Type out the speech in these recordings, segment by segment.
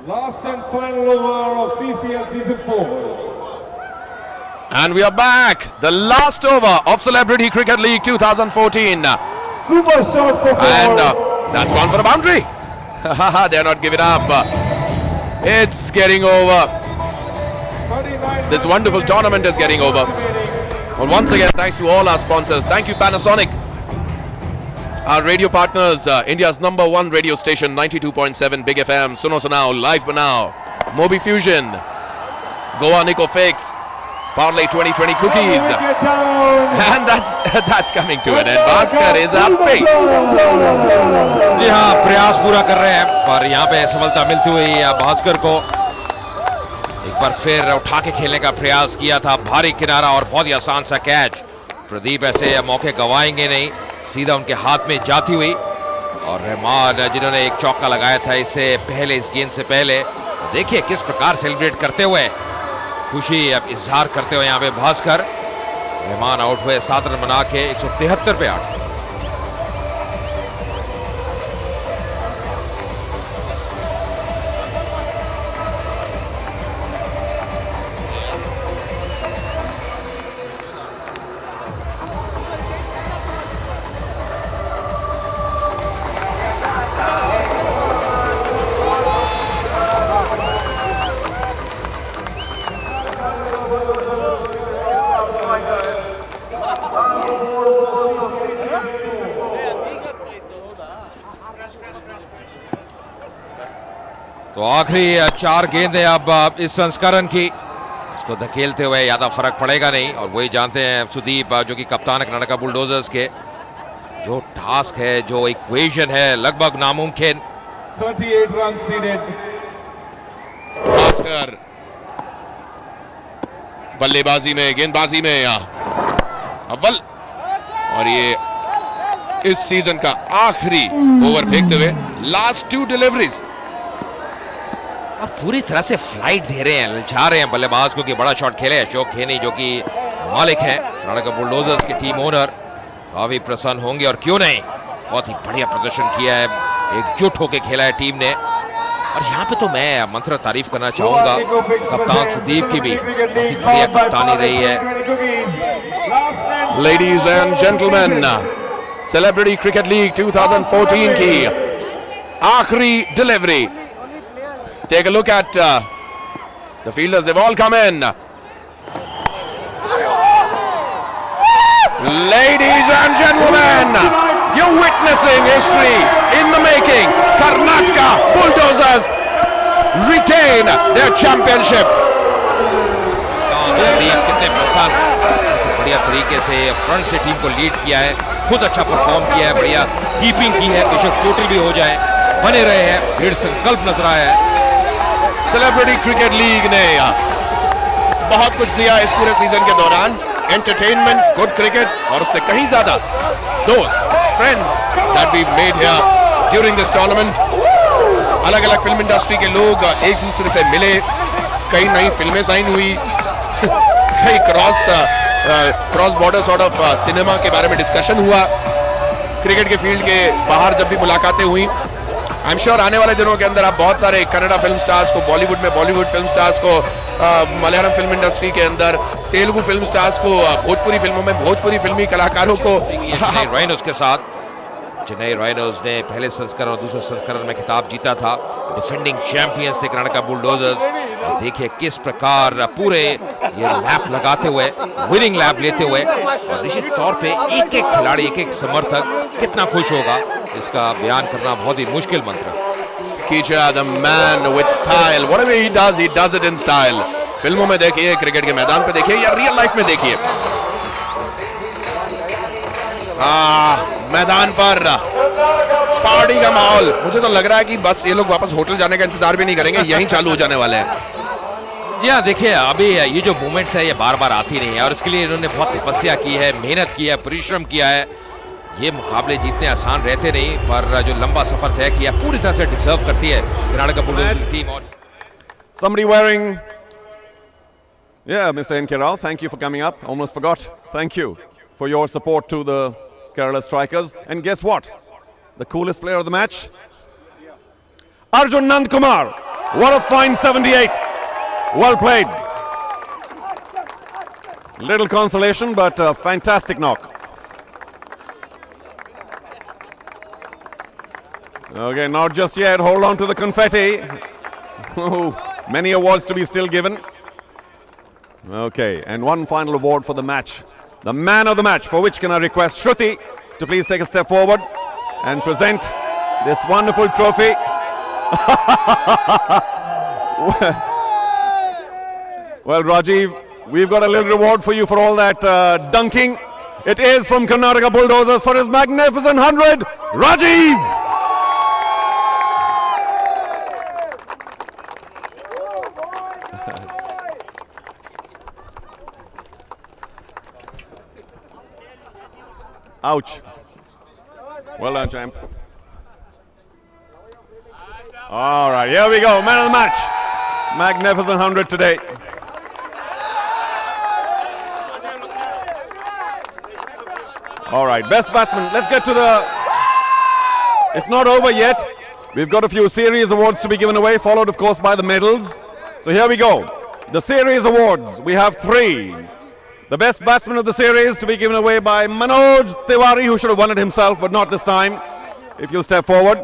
Last and final over of CCL Season 4. And we are back. The last over of Celebrity Cricket League 2014. Super shot for 4. And that's gone for a boundary. They're not giving up. It's getting over. This wonderful tournament is getting over. Well, once again, thanks to all our sponsors. Thank you, Panasonic. Our radio partners, India's #1 radio station, 92.7 Big FM, Suno Sunao, Live Banao, Mobi Fusion, Goa Nico Fix, Parley 2020 cookies. And that's coming to an end. Bhaskar is happy. जी हाँ, प्रयास पूरा कर रहे हैं, पर यहाँ पे सफलता मिलती हुई भास्कर को। एक बार फिर उठा के खेलने का प्रयास किया था, भारी किनारा और बहुत ही आसान सा कैच। प्रदीप ऐसे मौके गवाएंगे नहीं, सीधा उनके हाथ में जाती हुई। और रहमान जिन्होंने एक चौका लगाया था इससे पहले, इस गेंद से पहले, देखिए किस प्रकार सेलिब्रेट करते हुए, खुशी अब इजहार करते हुए यहाँ पे भास्कर। रहमान आउट हुए 7 रन बना के 173 पे 8। तो आखिरी 4 गेंदें अब इस संस्करण की, इसको धकेलते हुए ज्यादा फर्क पड़ेगा नहीं। और वही जानते हैं सुदीप, जो कि कप्तान है कर्नाटका बुलडोजर्स के, जो टास्क है, जो इक्वेशन है, लगभग नामुमकिन। 38 runs needed. भास्कर बल्लेबाजी में, गेंदबाजी में अव्वल, और ये इस सीजन का आखिरी ओवर फेंकते हुए लास्ट 2 डिलीवरीज, और पूरी तरह से फ्लाइट दे रहे हैं, ललचा रहे हैं बल्लेबाज को कि बड़ा शॉट खेले। अशोक खेनी जो कि मालिक हैं कर्नाटका बुलडोजर्स के टीम ओनर, काफी प्रसन्न होंगे, और क्यों नहीं, बहुत ही बढ़िया प्रदर्शन किया है, एकजुट होकर खेला है टीम ने। और यहाँ पे तो मैं मंत्र तारीफ करना चाहूंगा कप्तान सुदीप की भी, बहुत बढ़िया कप्तानी रही है। Ladies and gentleman, celebrity cricket league 2014 की आखिरी delivery. Take a look at the fielders. They've all come in. Ladies and gentlemen, you're witnessing history in the making. Karnataka Bulldozers retain their championship. कितने प्रसन्न, बढ़िया तरीके से front से team को lead किया है, खुद अच्छा परफॉर्म किया है, बढ़िया कीपिंग की है, बेशक चोटिल भी हो जाए, बने रहे हैं, दृढ़ संकल्प नजर आया है। सेलिब्रिटी क्रिकेट लीग ने बहुत कुछ दिया इस पूरे सीजन के दौरान, एंटरटेनमेंट, गुड क्रिकेट, और उससे कहीं ज्यादा दोस्त, friends that we made here during this tournament. अलग अलग फिल्म इंडस्ट्री के लोग एक दूसरे से मिले, कई नई फिल्में साइन हुई, कई cross border sort of cinema के बारे में डिस्कशन हुआ, क्रिकेट के फील्ड के बाहर जब भी मुलाकातें हुई। आई एम श्योर आने वाले दिनों के अंदर आप बहुत सारे कन्नड़ा फिल्म स्टार्स को, बॉलीवुड में बॉलीवुड फिल्म स्टार्स को, मलयालम फिल्म इंडस्ट्री के अंदर तेलुगु फिल्म स्टार्स को, भोजपुरी फिल्मों में भोजपुरी फिल्मी कलाकारों को। राइनोज के साथ, चेन्नई राइनोज ने पहले संस्करण और दूसरे संस्करण में खिताब जीता था, डिफेंडिंग चैंपियंस थे कर्नाटका बुलडोजर्स। देखिए किस प्रकार पूरे ये लैप लगाते हुए, विनिंग लैप लेते हुए, और निश्चित तौर पे एक एक खिलाड़ी, एक एक समर्थक कितना खुश होगा, इसका बयान करना बहुत ही मुश्किल मंत्र। Kichcha, the man with style, whatever he does it in style. फिल्मों में देखिए, क्रिकेट के मैदान पे देखिए, या रियल लाइफ में देखिए, मैदान पर पार्टी का माहौल। मुझे तो लग रहा है कि बस ये लोग वापस होटल जाने का इंतजार भी नहीं करेंगे, यहीं चालू हो जाने वाले हैं। जी हाँ, देखिए अभी ये जो मूवमेंट्स है ये बार बार आती नहीं है, और इसके लिए इन्होंने बहुत तपस्या की है, मेहनत की है, परिश्रम किया है। ये मुकाबले जीतने आसान रहते नहीं, पर जो लंबा सफर तय किया पूरी तरह से डिजर्व करती है कर्नाटका बुलडोजर्स टीम। और somebody wearing, yeah, Mr. N.K. Rao, thank you for coming up. Almost forgot. Thank you for your support to the Kerala strikers. And guess what? The coolest player of the match, Arjun Nand Kumar. What a fine 78. Well played. Little consolation, but a fantastic knock. Okay, not just yet. Hold on to the confetti. Many awards to be still given. Okay, and one final award for the match. The man of the match, for which can I request Shruti to please take a step forward and present this wonderful trophy. Well, Rajeev, we've got a little reward for you for all that dunking. It is from Karnataka Bulldozers for his magnificent 100, Rajeev! Ouch. Well done, champ. All right, here we go. Man of the match. Magnificent 100 today. All right, best batsman. Let's get to the... It's not over yet. We've got a few series awards to be given away, followed, of course, by the medals. So here we go. The series awards. We have 3. The best batsman of the series to be given away by Manoj Tiwari, who should have won it himself, but not this time. If you'll step forward.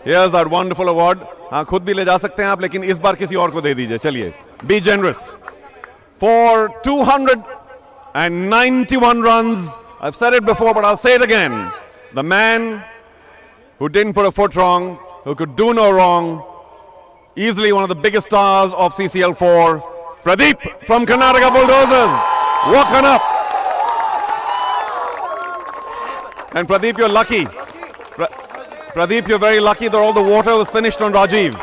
Here's that wonderful award. हाँ खुद भी ले जा सकते हैं आप, लेकिन इस बार किसी और को दे दीजिए. चलिए. Be generous. For 291 runs, I've said it before, but I'll say it again. The man who didn't put a foot wrong, who could do no wrong, easily one of the biggest stars of CCL 4, Pradeep from Karnataka Bulldozers. Walking up. And Pradeep, you're lucky. Pradeep, you're very lucky that all the water was finished on Rajeev.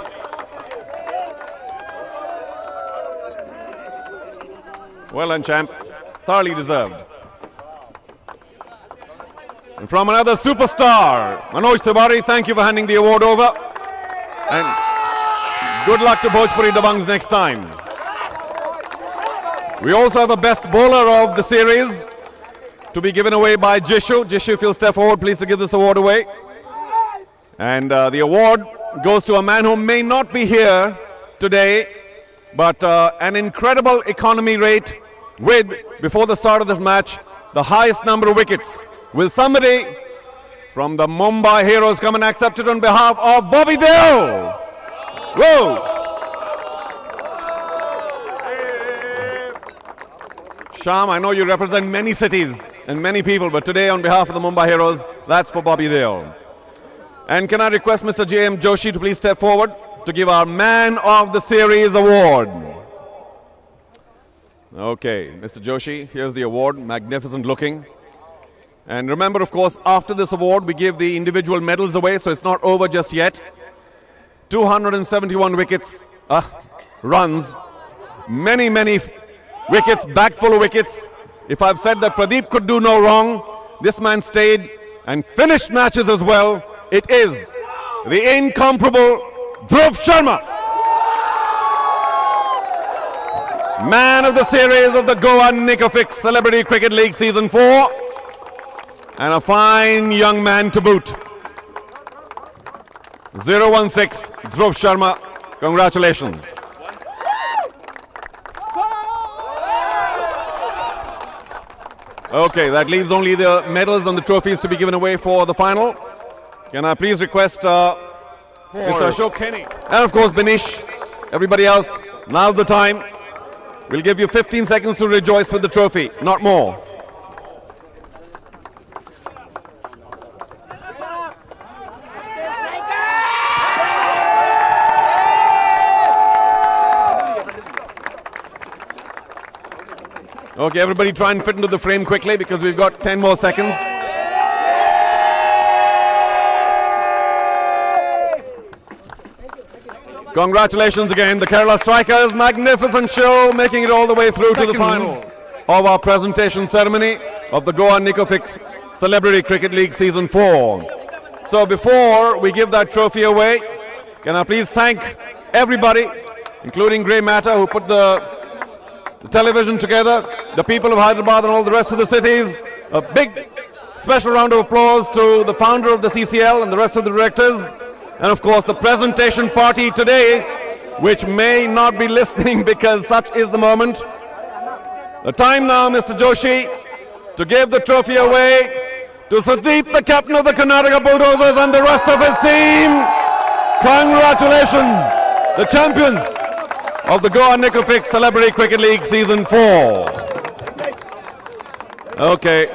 Well done, champ. Thoroughly deserved. And from another superstar, Manoj Tiwari, thank you for handing the award over. And good luck to Bhojpuri Dabangs next time. We also have a best bowler of the series to be given away by Jishu. Jishu, if you'll step forward, please, to give this award away. And the award goes to a man who may not be here today, but an incredible economy rate with, before the start of this match, the highest number of wickets. Will somebody from the Mumbai Heroes come and accept it on behalf of Bobby Deo? Whoa! Sham, I know you represent many cities and many people, but today on behalf of the Mumbai Heroes, that's for Bobby Deo. And can I request Mr. J.M. Joshi to please step forward to give our Man of the Series award. Okay, Mr. Joshi, here's the award, magnificent looking. And remember, of course, after this award, we give the individual medals away, so it's not over just yet. 271 wickets, runs, many wickets, bag full of wickets. If I've said that Pradeep could do no wrong, this man stayed and finished matches as well. It is the incomparable Dhruv Sharma, man of the series of the Goa Nikofix Celebrity Cricket League Season 4, and a fine young man to boot. 016 Dhruv Sharma, congratulations. Okay, that leaves only the medals and the trophies to be given away for the final. Can I please request Mr. Ashok Kenny and of course Ganesh, everybody else, now's the time. We'll give you 15 seconds to rejoice with the trophy, not more. Okay, everybody try and fit into the frame quickly because we've got 10 more seconds. Congratulations again, the Kerala Strikers. Magnificent show, making it all the way through to the final of our presentation ceremony of the Goa Nikofix Celebrity Cricket League Season 4. So before we give that trophy away, can I please thank everybody, including Grey Matter, who put the television together, the people of Hyderabad and all the rest of the cities. A big special round of applause to the founder of the CCL and the rest of the directors. And of course, the presentation party today which may not be listening because such is the moment. The time now, Mr. Joshi, to give the trophy away to Sudeep, the captain of the Karnataka Bulldozers, and the rest of his team. Congratulations, the champions of the Goa Nickel Fix Celebrity Cricket League Season 4. Okay.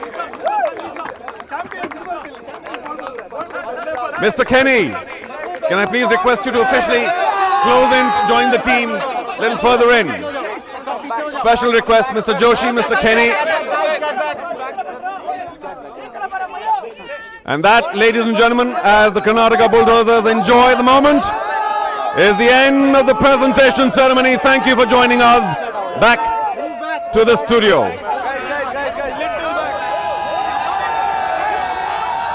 Mr. Kenny, can I please request you to officially close in, join the team a little further in. Special request, Mr. Joshi, Mr. Kenny. And that, ladies and gentlemen, as the Karnataka Bulldozers enjoy the moment, is the end of the presentation ceremony. Thank you for joining us. Back to the studio.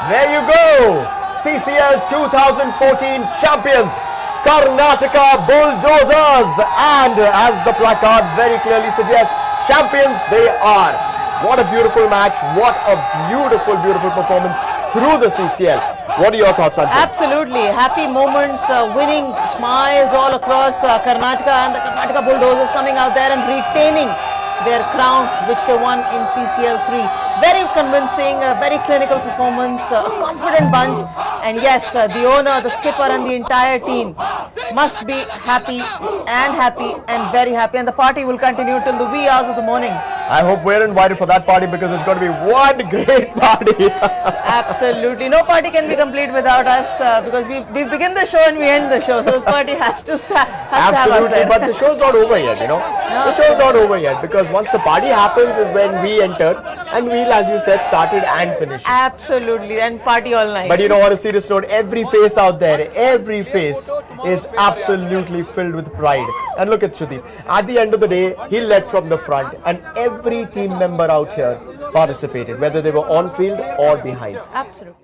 There you go. CCL 2014 champions, Karnataka Bulldozers. And as the placard very clearly suggests, champions they are. What a beautiful match. What a beautiful, beautiful performance through the CCL. What are your thoughts, Sanjay? Absolutely. Happy moments, winning smiles all across Karnataka, and the Karnataka Bulldozers coming out there and retaining their crown which they won in CCL 3. Very convincing, very clinical performance, a confident bunch, and yes, the owner, the skipper and the entire team must be happy and very happy, and the party will continue till the wee hours of the morning. I hope we're invited for that party because it's going to be one great party. Absolutely. No party can be complete without us because we begin the show and we end the show. So the party has to have us there. But the show's not over yet, you know. No. The show's not over yet because once the party happens is when we enter and we'll, as you said, started and finished. Absolutely. And party all night. But you know, on a serious note, every face out there, every face is absolutely filled with pride. And look at Sudeep. At the end of the day, he led from the front and every team member out here participated, whether they were on field or behind. Absolutely.